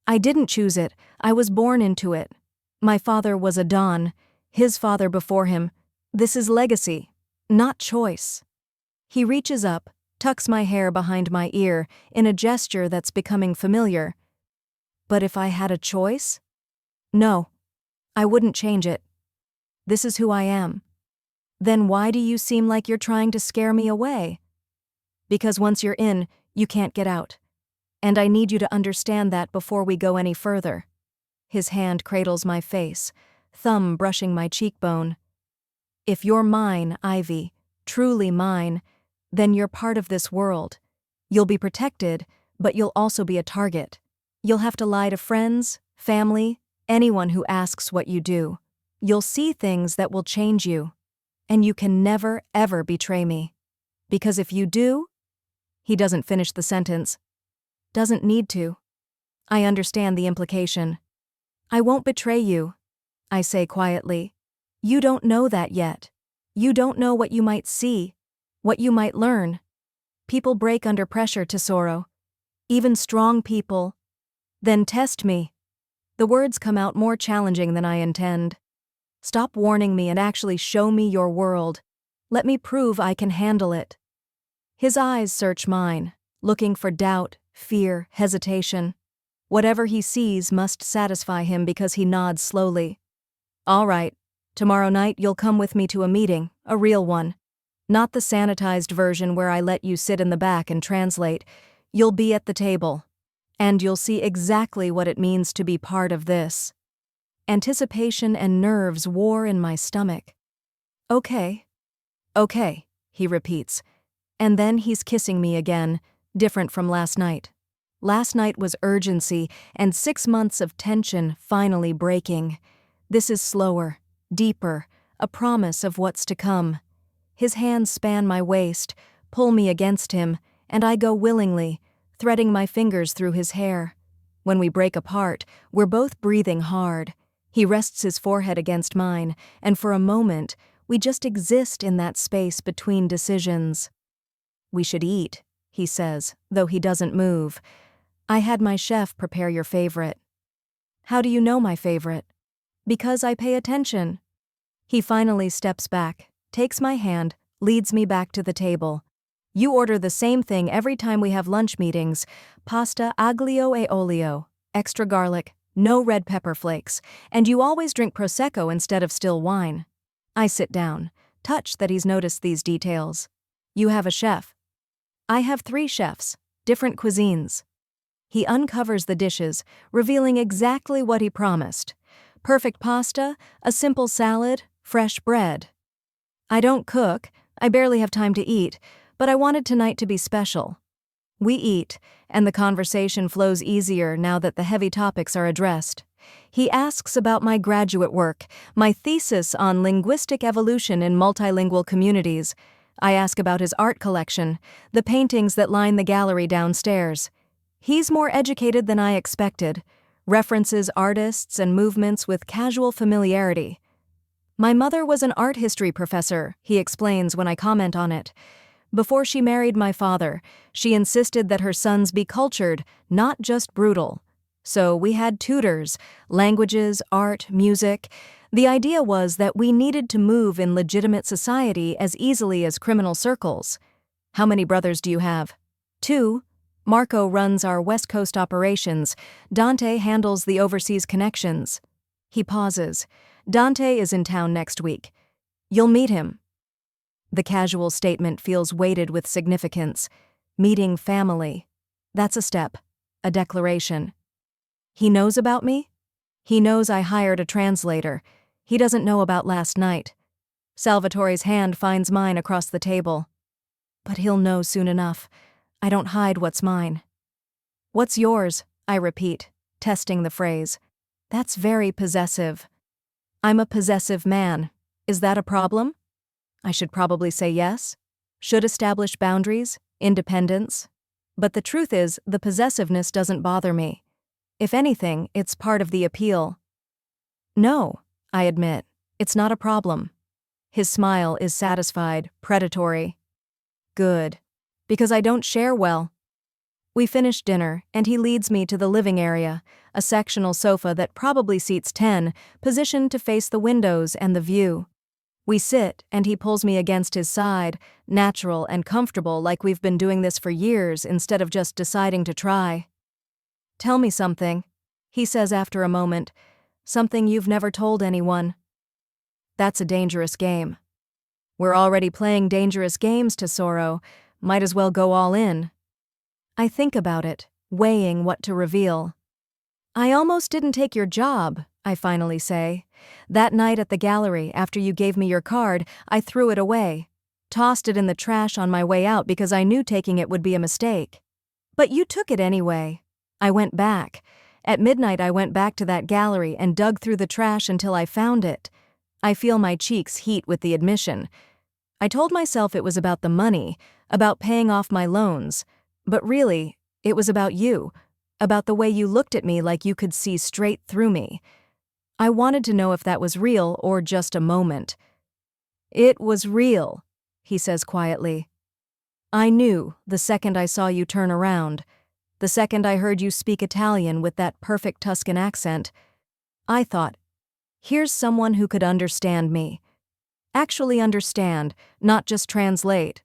I didn't choose it. I was born into it. My father was a Don. His father before him. This is legacy, not choice. He reaches up, tucks my hair behind my ear in a gesture that's becoming familiar. But if I had a choice? No, I wouldn't change it. This is who I am. Then why do you seem like you're trying to scare me away? Because once you're in, you can't get out. And I need you to understand that before we go any further. His hand cradles my face, thumb brushing my cheekbone. If you're mine, Ivy, truly mine, then you're part of this world. You'll be protected, but you'll also be a target. You'll have to lie to friends, family, anyone who asks what you do. You'll see things that will change you. And you can never, ever betray me. Because if you do, he doesn't finish the sentence. Doesn't need to. I understand the implication. I won't betray you, I say quietly. You don't know that yet. You don't know what you might see, what you might learn. People break under pressure, Tesoro. Even strong people. Then test me. The words come out more challenging than I intend. Stop warning me and actually show me your world. Let me prove I can handle it. His eyes search mine, looking for doubt, fear, hesitation. Whatever he sees must satisfy him because he nods slowly. All right. Tomorrow night you'll come with me to a meeting, a real one. Not the sanitized version where I let you sit in the back and translate. You'll be at the table. And you'll see exactly what it means to be part of this. Anticipation and nerves war in my stomach. Okay. Okay, he repeats. And then he's kissing me again, different from last night. Last night was urgency and 6 months of tension finally breaking. This is slower. Deeper, a promise of what's to come. His hands span my waist, pull me against him, and I go willingly, threading my fingers through his hair. When we break apart, we're both breathing hard. He rests his forehead against mine, and for a moment, we just exist in that space between decisions. We should eat, he says, though he doesn't move. I had my chef prepare your favorite. How do you know my favorite? Because I pay attention. He finally steps back, takes my hand, leads me back to the table. You order the same thing every time we have lunch meetings, pasta aglio e olio, extra garlic, no red pepper flakes, and you always drink Prosecco instead of still wine. I sit down, touched that he's noticed these details. You have a chef. I have 3 chefs, different cuisines. He uncovers the dishes, revealing exactly what he promised. Perfect pasta, a simple salad, fresh bread. I don't cook, I barely have time to eat, but I wanted tonight to be special. We eat, and the conversation flows easier now that the heavy topics are addressed. He asks about my graduate work, my thesis on linguistic evolution in multilingual communities. I ask about his art collection, the paintings that line the gallery downstairs. He's more educated than I expected. References artists and movements with casual familiarity. My mother was an art history professor, he explains when I comment on it. Before she married my father, she insisted that her sons be cultured, not just brutal. So we had tutors, languages, art, music. The idea was that we needed to move in legitimate society as easily as criminal circles. How many brothers do you have? 2. Marco runs our West Coast operations. Dante handles the overseas connections. He pauses. Dante is in town next week. You'll meet him. The casual statement feels weighted with significance. Meeting family. That's a step. A declaration. He knows about me? He knows I hired a translator. He doesn't know about last night. Salvatore's hand finds mine across the table. But he'll know soon enough. I don't hide what's mine. What's yours? I repeat, testing the phrase. That's very possessive. I'm a possessive man. Is that a problem? I should probably say yes. Should establish boundaries, independence. But the truth is, the possessiveness doesn't bother me. If anything, it's part of the appeal. No, I admit, it's not a problem. His smile is satisfied, predatory. Good. Because I don't share well. We finish dinner, and he leads me to the living area, a sectional sofa that probably seats 10, positioned to face the windows and the view. We sit, and he pulls me against his side, natural and comfortable, like we've been doing this for years instead of just deciding to try. Tell me something, he says after a moment, something you've never told anyone. That's a dangerous game. We're already playing dangerous games, Tesoro. Might as well go all in. I think about it, weighing what to reveal. I almost didn't take your job, I finally say. That night at the gallery, after you gave me your card, I threw it away. Tossed it in the trash on my way out because I knew taking it would be a mistake. But you took it anyway. I went back. At midnight I went back to that gallery and dug through the trash until I found it. I feel my cheeks heat with the admission. I told myself it was about the money, about paying off my loans. But really, it was about you, about the way you looked at me like you could see straight through me. I wanted to know if that was real or just a moment. It was real, he says quietly. I knew the second I saw you turn around, the second I heard you speak Italian with that perfect Tuscan accent. I thought, here's someone who could understand me. Actually understand, not just translate.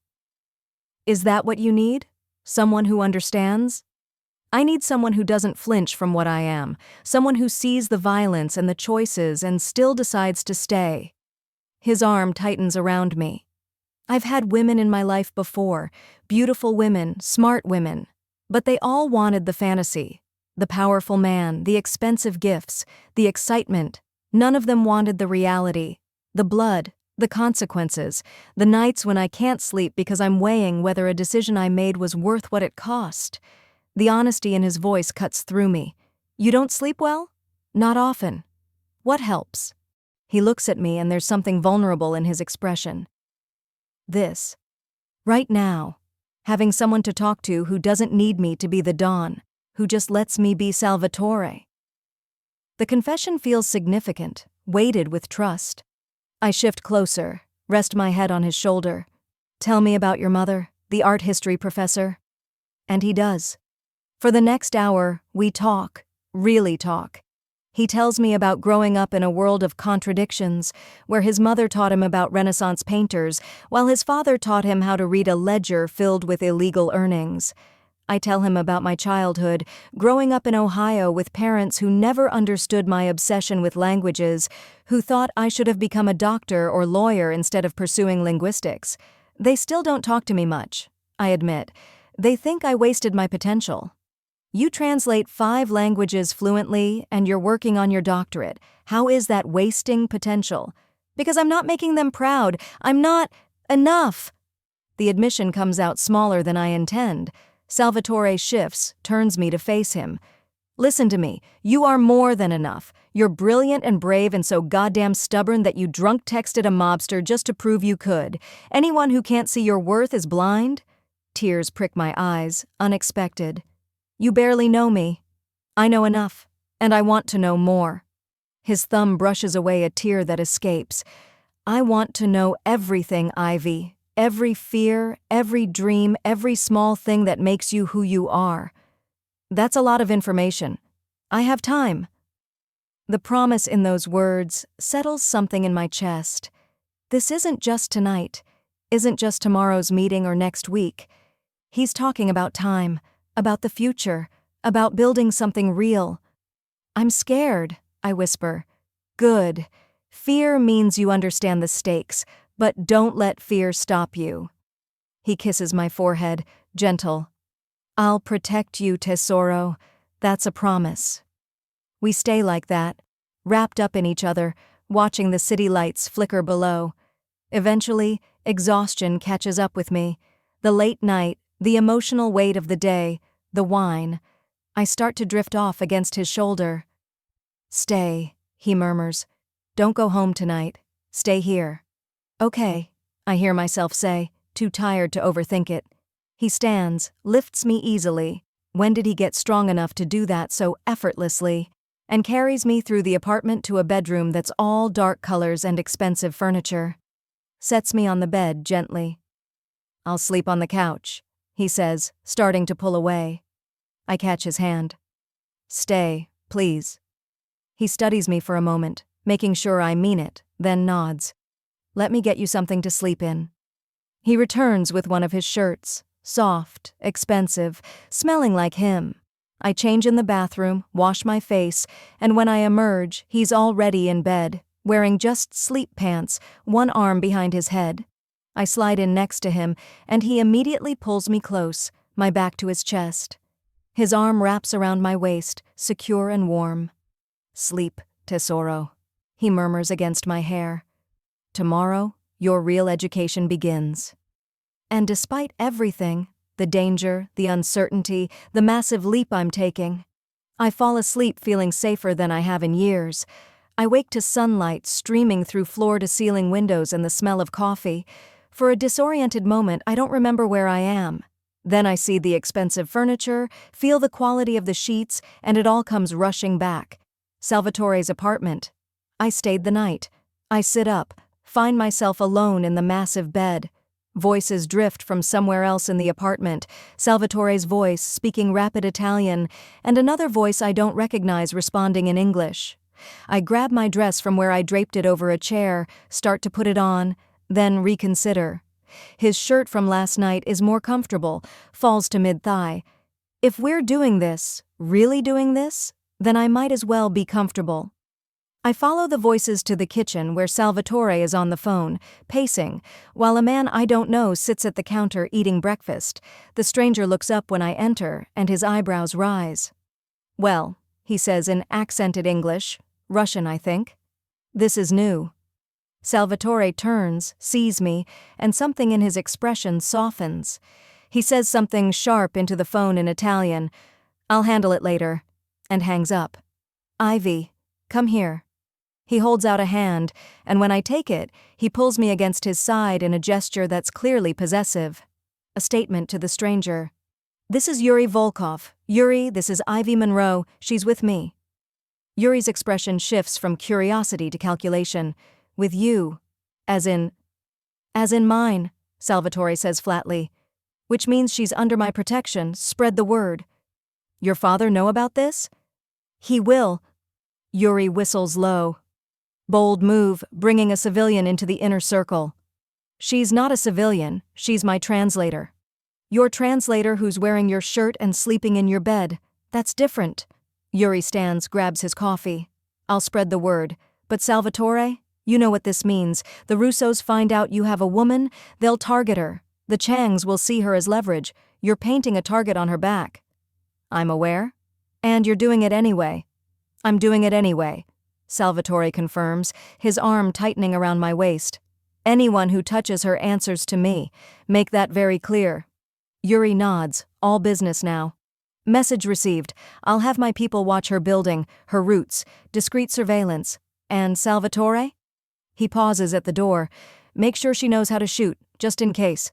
Is that what you need? Someone who understands? I need someone who doesn't flinch from what I am, someone who sees the violence and the choices and still decides to stay. His arm tightens around me. I've had women in my life before, beautiful women, smart women, but they all wanted the fantasy, the powerful man, the expensive gifts, the excitement. None of them wanted the reality, the blood, the consequences, the nights when I can't sleep because I'm weighing whether a decision I made was worth what it cost. The honesty in his voice cuts through me. You don't sleep well? Not often. What helps? He looks at me and there's something vulnerable in his expression. This. Right now. Having someone to talk to who doesn't need me to be the Don, who just lets me be Salvatore. The confession feels significant, weighted with trust. I shift closer, rest my head on his shoulder. Tell me about your mother, the art history professor. And he does. For the next hour, we talk, really talk. He tells me about growing up in a world of contradictions, where his mother taught him about Renaissance painters, while his father taught him how to read a ledger filled with illegal earnings. I tell him about my childhood, growing up in Ohio with parents who never understood my obsession with languages, who thought I should have become a doctor or lawyer instead of pursuing linguistics. They still don't talk to me much, I admit. They think I wasted my potential. You translate 5 languages fluently and you're working on your doctorate. How is that wasting potential? Because I'm not making them proud. I'm not enough. The admission comes out smaller than I intend. Salvatore shifts, turns me to face him. Listen to me. You are more than enough. You're brilliant and brave and so goddamn stubborn that you drunk texted a mobster just to prove you could. Anyone who can't see your worth is blind? Tears prick my eyes, unexpected. You barely know me. I know enough, and I want to know more. His thumb brushes away a tear that escapes. I want to know everything, Ivy. Every fear, every dream, every small thing that makes you who you are. That's a lot of information. I have time. The promise in those words settles something in my chest. This isn't just tonight, isn't just tomorrow's meeting or next week. He's talking about time, about the future, about building something real. I'm scared, I whisper. Good. Fear means you understand the stakes, but don't let fear stop you. He kisses my forehead, gentle. I'll protect you, Tesoro. That's a promise. We stay like that, wrapped up in each other, watching the city lights flicker below. Eventually, exhaustion catches up with me. The late night, the emotional weight of the day, the wine. I start to drift off against his shoulder. "Stay," he murmurs. "Don't go home tonight. Stay here." "Okay," I hear myself say, too tired to overthink it. He stands, lifts me easily. When did he get strong enough to do that so effortlessly? And carries me through the apartment to a bedroom that's all dark colors and expensive furniture. Sets me on the bed gently. "I'll sleep on the couch," he says, starting to pull away. I catch his hand. "Stay, please." He studies me for a moment, making sure I mean it, then nods. "Let me get you something to sleep in." He returns with one of his shirts, soft, expensive, smelling like him. I change in the bathroom, wash my face, and when I emerge, he's already in bed, wearing just sleep pants, one arm behind his head. I slide in next to him, and he immediately pulls me close, my back to his chest. His arm wraps around my waist, secure and warm. "Sleep, tesoro," he murmurs against my hair. "Tomorrow, your real education begins." And despite everything, the danger, the uncertainty, the massive leap I'm taking, I fall asleep feeling safer than I have in years. I wake to sunlight streaming through floor-to-ceiling windows and the smell of coffee. For a disoriented moment, I don't remember where I am. Then I see the expensive furniture, feel the quality of the sheets, and it all comes rushing back. Salvatore's apartment. I stayed the night. I sit up, find myself alone in the massive bed. Voices drift from somewhere else in the apartment, Salvatore's voice speaking rapid Italian, and another voice I don't recognize responding in English. I grab my dress from where I draped it over a chair, start to put it on, then reconsider. His shirt from last night is more comfortable, falls to mid-thigh. If we're doing this, really doing this, then I might as well be comfortable. I follow the voices to the kitchen where Salvatore is on the phone, pacing, while a man I don't know sits at the counter eating breakfast. The stranger looks up when I enter, and his eyebrows rise. "Well," he says in accented English, Russian, I think. "This is new." Salvatore turns, sees me, and something in his expression softens. He says something sharp into the phone in Italian, "I'll handle it later," and hangs up. "Ivy, come here." He holds out a hand, and when I take it, he pulls me against his side in a gesture that's clearly possessive. A statement to the stranger. "This is Yuri Volkov. Yuri, this is Ivy Monroe. She's with me." Yuri's expression shifts from curiosity to calculation. "With you." As in mine, Salvatore says flatly. "Which means she's under my protection. Spread the word." "Your father know about this?" "He will." Yuri whistles low. Bold move, bringing a civilian into the inner circle. "She's not a civilian, she's my translator." "Your translator who's wearing your shirt and sleeping in your bed. That's different." Yuri stands, grabs his coffee. "I'll spread the word. But Salvatore, you know what this means. The Russos find out you have a woman, they'll target her. The Changs will see her as leverage. You're painting a target on her back." "I'm aware." "And you're doing it anyway." "I'm doing it anyway," Salvatore confirms, his arm tightening around my waist. "Anyone who touches her answers to me. Make that very clear." Yuri nods, all business now. "Message received. I'll have my people watch her building, her routes, discreet surveillance. And Salvatore?" He pauses at the door. "Make sure she knows how to shoot, just in case."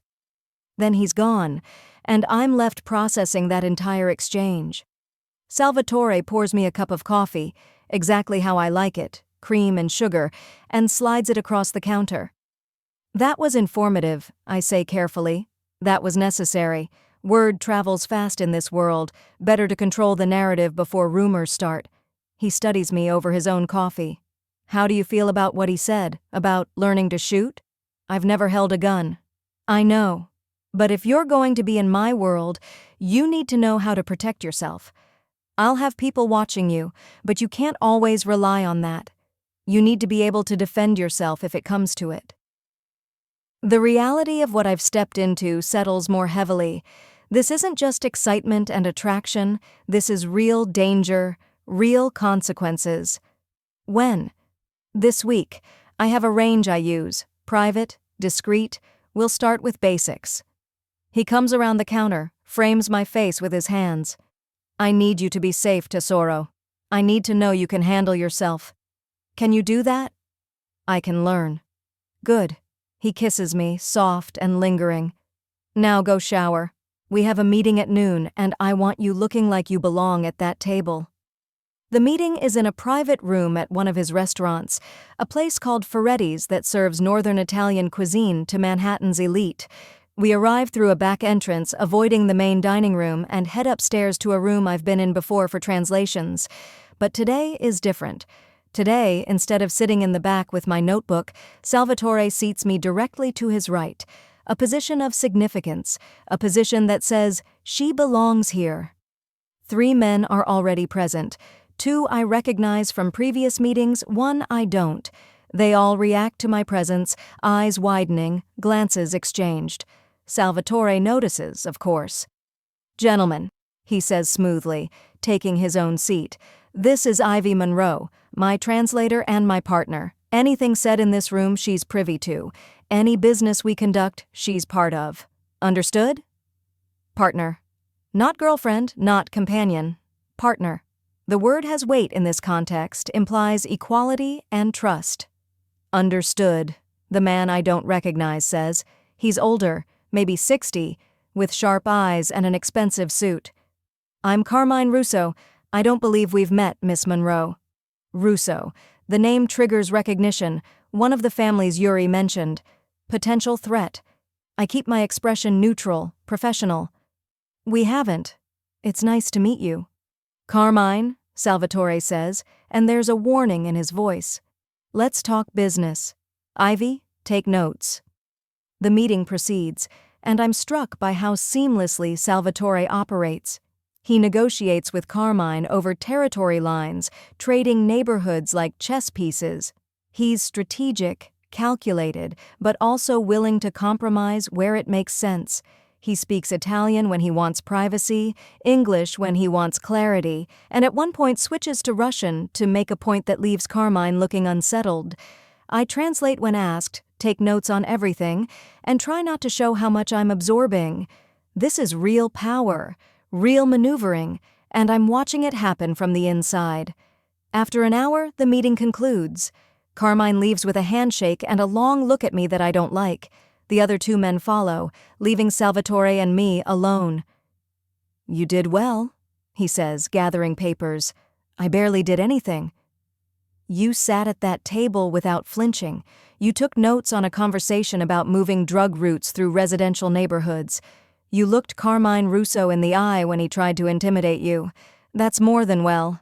Then he's gone, and I'm left processing that entire exchange. Salvatore pours me a cup of coffee, exactly how I like it, cream and sugar, and slides it across the counter. "That was informative," I say carefully. "That was necessary. Word travels fast in this world. Better to control the narrative before rumors start." He studies me over his own coffee. "How do you feel about what he said, about learning to shoot?" "I've never held a gun." "I know. But if you're going to be in my world, you need to know how to protect yourself. I'll have people watching you, but you can't always rely on that. You need to be able to defend yourself if it comes to it." The reality of what I've stepped into settles more heavily. This isn't just excitement and attraction, this is real danger, real consequences. When? This week, I have a range I use: private, discreet. We'll start with basics. He comes around the counter, frames my face with his hands. I need you to be safe, Tesoro. I need to know you can handle yourself. Can you do that? I can learn. Good. He kisses me, soft and lingering. Now go shower. We have a meeting at noon, and I want you looking like you belong at that table. The meeting is in a private room at one of his restaurants, a place called Ferretti's that serves Northern Italian cuisine to Manhattan's elite. We arrive through a back entrance, avoiding the main dining room, and head upstairs to a room I've been in before for translations. But today is different. Today, instead of sitting in the back with my notebook, Salvatore seats me directly to his right, a position of significance, a position that says, she belongs here. 3 men are already present. 2 I recognize from previous meetings, 1 I don't. They all react to my presence, eyes widening, glances exchanged. Salvatore notices, of course. Gentlemen, he says smoothly, taking his own seat. This is Ivy Monroe, my translator and my partner. Anything said in this room she's privy to. Any business we conduct, she's part of. Understood? Partner. Not girlfriend, not companion. Partner. The word has weight in this context, implies equality and trust. Understood, the man I don't recognize says. He's older, maybe 60, with sharp eyes and an expensive suit. I'm Carmine Russo. I don't believe we've met, Miss Monroe. Russo. The name triggers recognition, one of the families Yuri mentioned. Potential threat. I keep my expression neutral, professional. We haven't. It's nice to meet you. Carmine, Salvatore says, and there's a warning in his voice. Let's talk business. Ivy, take notes. The meeting proceeds, and I'm struck by how seamlessly Salvatore operates. He negotiates with Carmine over territory lines, trading neighborhoods like chess pieces. He's strategic, calculated, but also willing to compromise where it makes sense. He speaks Italian when he wants privacy, English when he wants clarity, and at one point switches to Russian to make a point that leaves Carmine looking unsettled. I translate when asked, take notes on everything, and try not to show how much I'm absorbing. This is real power, real maneuvering, and I'm watching it happen from the inside. After an hour, the meeting concludes. Carmine leaves with a handshake and a long look at me that I don't like. The other 2 men follow, leaving Salvatore and me alone. You did well, he says, gathering papers. I barely did anything. You sat at that table without flinching. You took notes on a conversation about moving drug routes through residential neighborhoods. You looked Carmine Russo in the eye when he tried to intimidate you. That's more than well.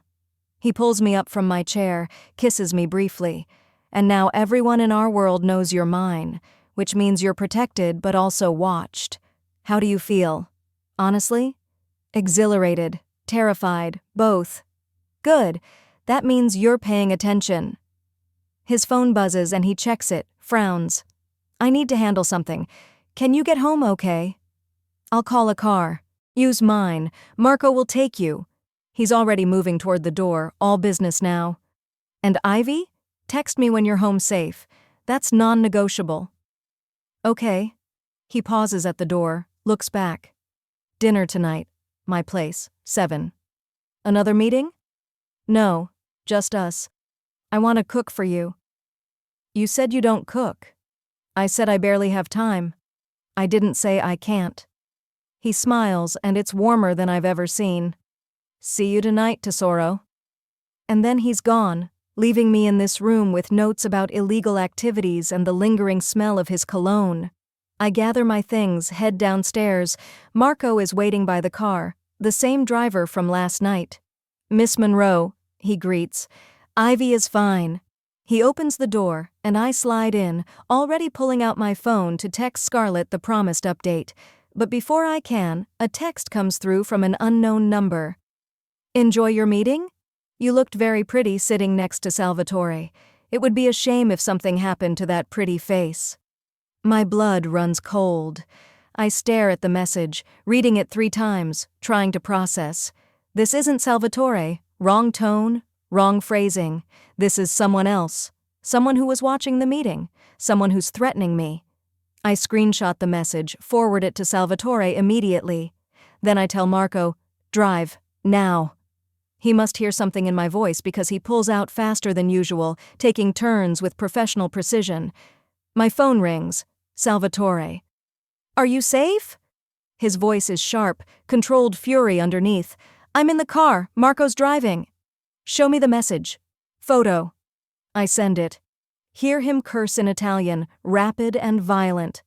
He pulls me up from my chair, kisses me briefly. And now everyone in our world knows you're mine, which means you're protected but also watched. How do you feel? Honestly? Exhilarated, terrified, both. Good. That means you're paying attention. His phone buzzes and he checks it, frowns. I need to handle something. Can you get home okay? I'll call a car. Use mine. Marco will take you. He's already moving toward the door, all business now. And Ivy? Text me when you're home safe. That's non-negotiable. Okay. He pauses at the door, looks back. Dinner tonight. My place, 7. Another meeting? No, just us. I want to cook for you. You said you don't cook. I said I barely have time. I didn't say I can't. He smiles, and it's warmer than I've ever seen. See you tonight, Tesoro. And then he's gone, leaving me in this room with notes about illegal activities and the lingering smell of his cologne. I gather my things, head downstairs. Marco is waiting by the car, the same driver from last night. Miss Monroe, he greets. Ivy is fine. He opens the door, and I slide in, already pulling out my phone to text Scarlett the promised update. But before I can, a text comes through from an unknown number. Enjoy your meeting? You looked very pretty sitting next to Salvatore. It would be a shame if something happened to that pretty face. My blood runs cold. I stare at the message, reading it 3 times, trying to process. This isn't Salvatore. Wrong tone, wrong phrasing. This is someone else. Someone who was watching the meeting. Someone who's threatening me. I screenshot the message, forward it to Salvatore immediately. Then I tell Marco, "Drive, now." He must hear something in my voice because he pulls out faster than usual, taking turns with professional precision. My phone rings. Salvatore. "Are you safe?" His voice is sharp, controlled fury underneath. "I'm in the car. Marco's driving." "Show me the message." "Photo." I send it. Hear him curse in Italian, rapid and violent.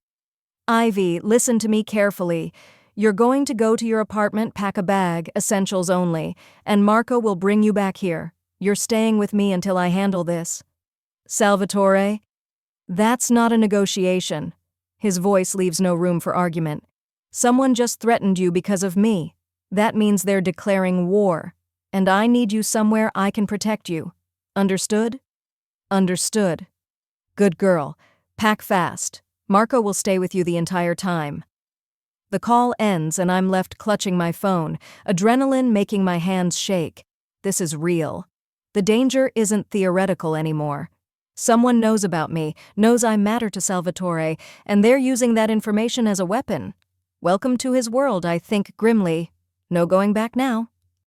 "Ivy, listen to me carefully. You're going to go to your apartment, pack a bag, essentials only, and Marco will bring you back here. You're staying with me until I handle this." "Salvatore?" "That's not a negotiation." His voice leaves no room for argument. "Someone just threatened you because of me. That means they're declaring war. And I need you somewhere I can protect you. Understood?" "Understood." "Good girl. Pack fast. Marco will stay with you the entire time." The call ends and I'm left clutching my phone, adrenaline making my hands shake. This is real. The danger isn't theoretical anymore. Someone knows about me, knows I matter to Salvatore, and they're using that information as a weapon. Welcome to his world, I think grimly. No going back now.